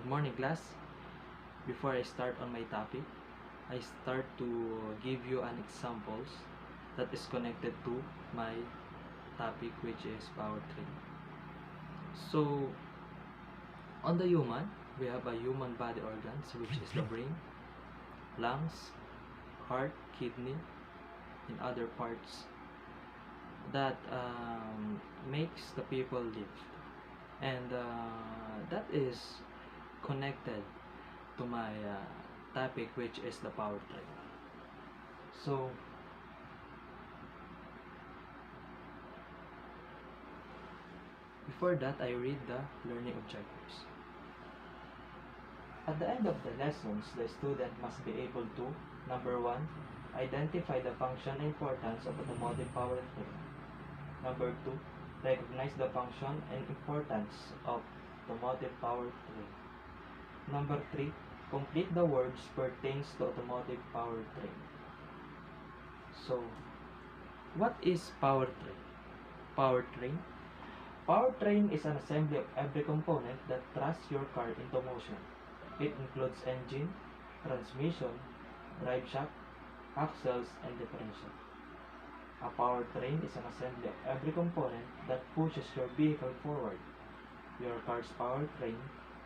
morning, class. Before I start on my topic, I start to give you an examples that is connected to my topic, which is powertrain. So, on the human, we have a human body organs, which is the brain, lungs, heart, kidney, and other parts that makes the people live, and that is connected to my topic, which is the powertrain. So before that, I read the learning objectives. At the end of the lessons, the student must be able to: number 1, identify the function and importance of automotive powertrain. Number 2, recognize the function and importance of automotive powertrain. Number 3, complete the words pertains to automotive powertrain. So, what is powertrain? Powertrain? Powertrain is an assembly of every component that thrusts your car into motion. It includes engine, transmission, drive shaft, axles, and differential. A powertrain is an assembly of every component that pushes your vehicle forward. Your car's powertrain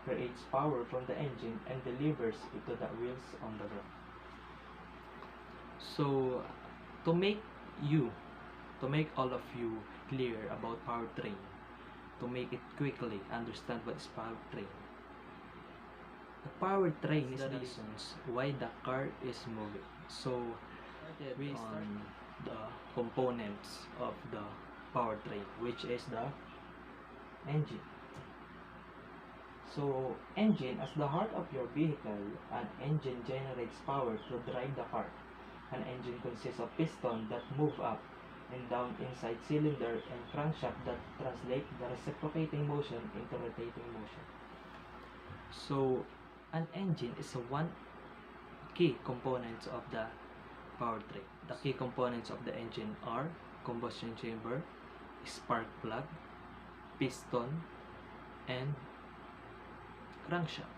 creates power from the engine and delivers it to the wheels on the ground. So, to make all of you clear about powertrain, to make it quickly understand what is powertrain. The powertrain is the reasons why the car is moving. So, we start on the components of the powertrain, which is the engine. So, engine, as the heart of your vehicle, an engine generates power to drive the car. An engine consists of pistons that move up and down inside cylinder and crankshaft that translate the reciprocating motion into rotating motion. So, an engine is one key components of the powertrain. The key components of the engine are combustion chamber, spark plug, piston, and crankshaft.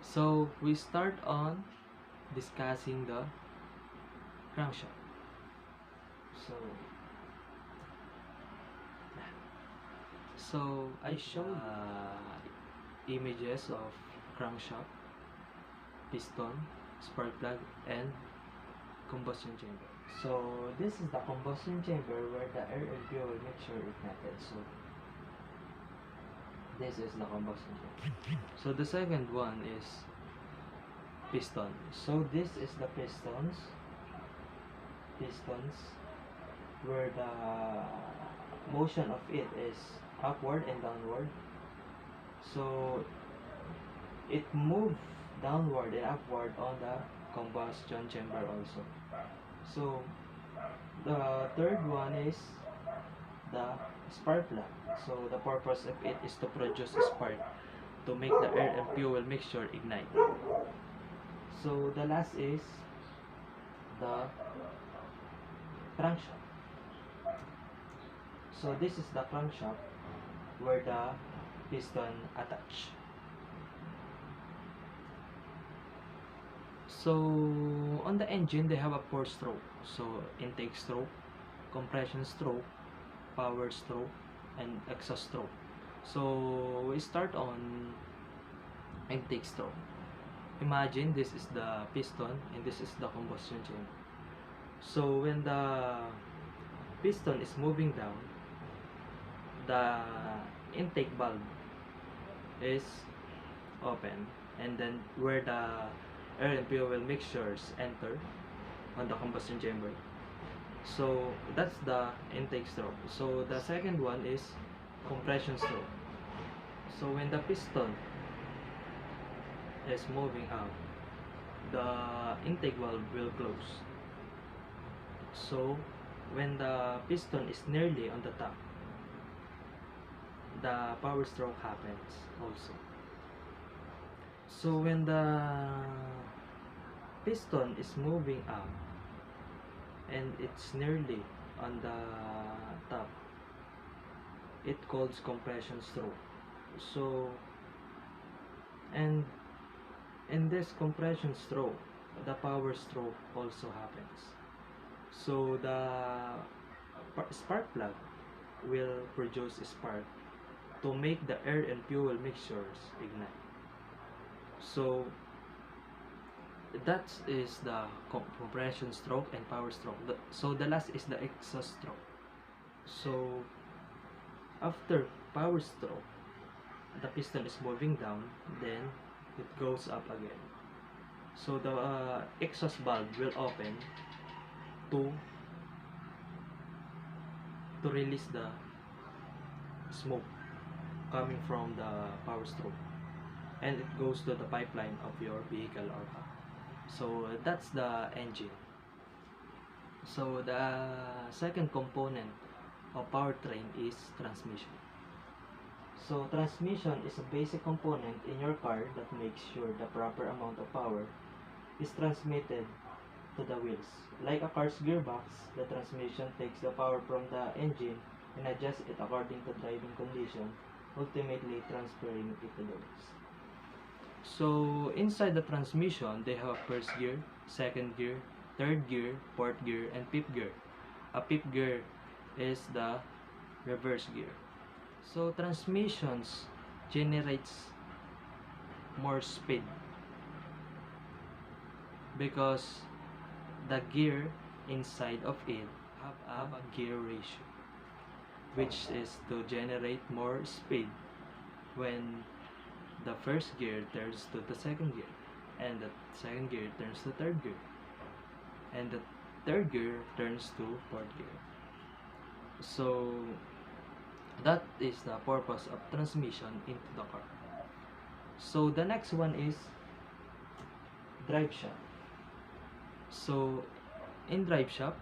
So, we start on discussing the crankshaft. So I showed images of crankshaft, piston, spark plug, and combustion chamber. So this is the combustion chamber where the air and fuel mixture ignited. So this is the combustion chamber. So the second one is piston. So this is the pistons where the motion of it is upward and downward. So it moves downward and upward on the combustion chamber also. So the third one is the spark plug. So the purpose of it is to produce a spark to make the air and fuel mixture ignite. So the last is the crankshaft. So this is the crankshaft where the piston attach. So on the engine they have a 4-stroke. So intake stroke, compression stroke, power stroke, and exhaust stroke. So we start on intake stroke. Imagine this is the piston and this is the combustion chamber. So when the piston is moving down, the intake valve is open, and then where the air and fuel mixtures enter on the combustion chamber. So that's the intake stroke. So the second one is compression stroke. So when the piston is moving out, the intake valve will close. So when the piston is nearly on the top, the power stroke happens also. So when the piston is moving up and it's nearly on the top, it calls compression stroke. So And in this compression stroke, the power stroke also happens. So the spark plug will produce a spark to make the air and fuel mixtures ignite. So that is the compression stroke and power stroke. So the last is the exhaust stroke. So after power stroke, the piston is moving down, then it goes up again. So the exhaust valve will open to release the smoke coming from the power stroke, and it goes to the pipeline of your vehicle or car. So that's the engine. So the second component of powertrain is transmission. So transmission is a basic component in your car that makes sure the proper amount of power is transmitted to the wheels. Like a car's gearbox, the transmission takes the power from the engine and adjusts it according to driving condition, ultimately transferring it to the wheels. So inside the transmission, they have first gear, second gear, third gear, fourth gear, and fifth gear. A fifth gear is the reverse gear. So transmissions generates more speed because the gear inside of it have a gear ratio, which is to generate more speed when the first gear turns to the second gear, and the second gear turns to third gear, and the third gear turns to fourth gear. So that is the purpose of transmission into the car. So the next one is drive shaft. So in drive shaft,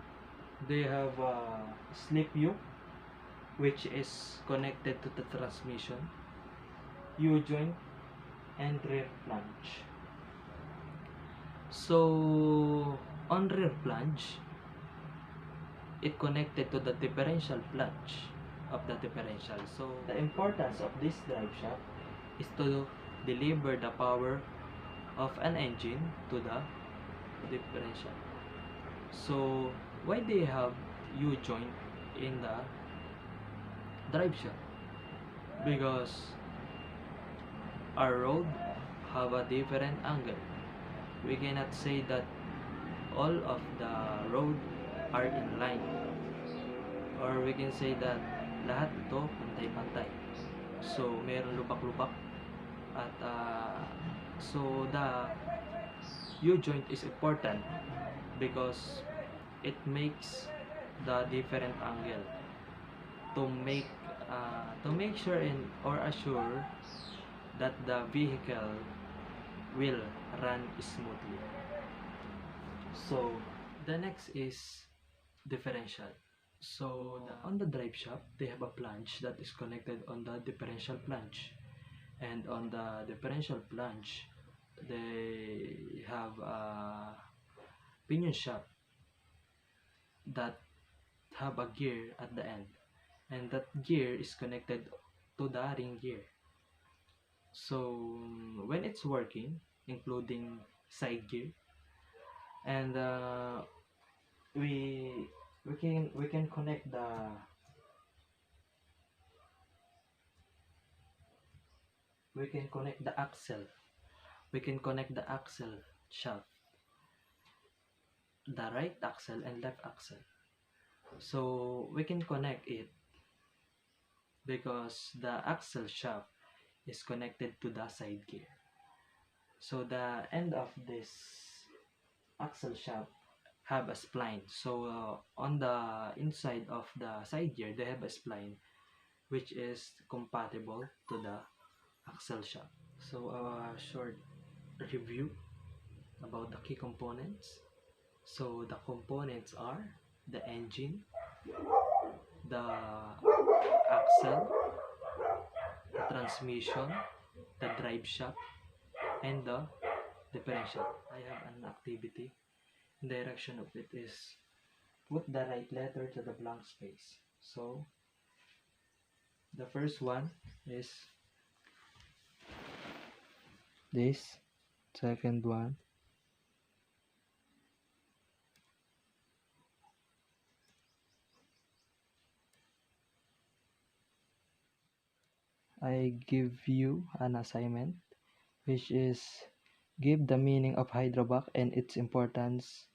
they have a slip U, which is connected to the transmission, U-joint, and rear flange. So on rear flange, it connected to the differential flange of the differential. So the importance of this drive shaft is to deliver the power of an engine to the differential. So why they have U-joint in the drive shaft? Because our road have a different angle. We cannot say that all of the road are in line, or we can say that lahat ito pantay-pantay. So meron lubak-lubak at so the U-joint is important because it makes the different angle to make sure or assure that the vehicle will run smoothly. So the next is differential. So on the drive shaft, they have a flange that is connected on the differential flange, and on the differential flange, they have a pinion shaft that have a gear at the end, and that gear is connected to the ring gear. So when it's working, including side gear, and we can connect the axle. We can connect the axle shaft, the right axle and left axle. So we can connect it because the axle shaft is connected to the side gear. So the end of this axle shaft have a spline. So on the inside of the side gear, they have a spline which is compatible to the axle shaft. So a short review about the key components. So the components are the engine, the axle, the transmission, the drive shaft, and the differential. I have an activity. Direction of it is put the right letter to the blank space. So the first one is This second one, I give you an assignment, which is give the meaning of hydrovac and its importance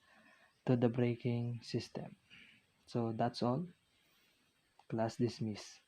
to the braking system. So that's all. Class dismissed.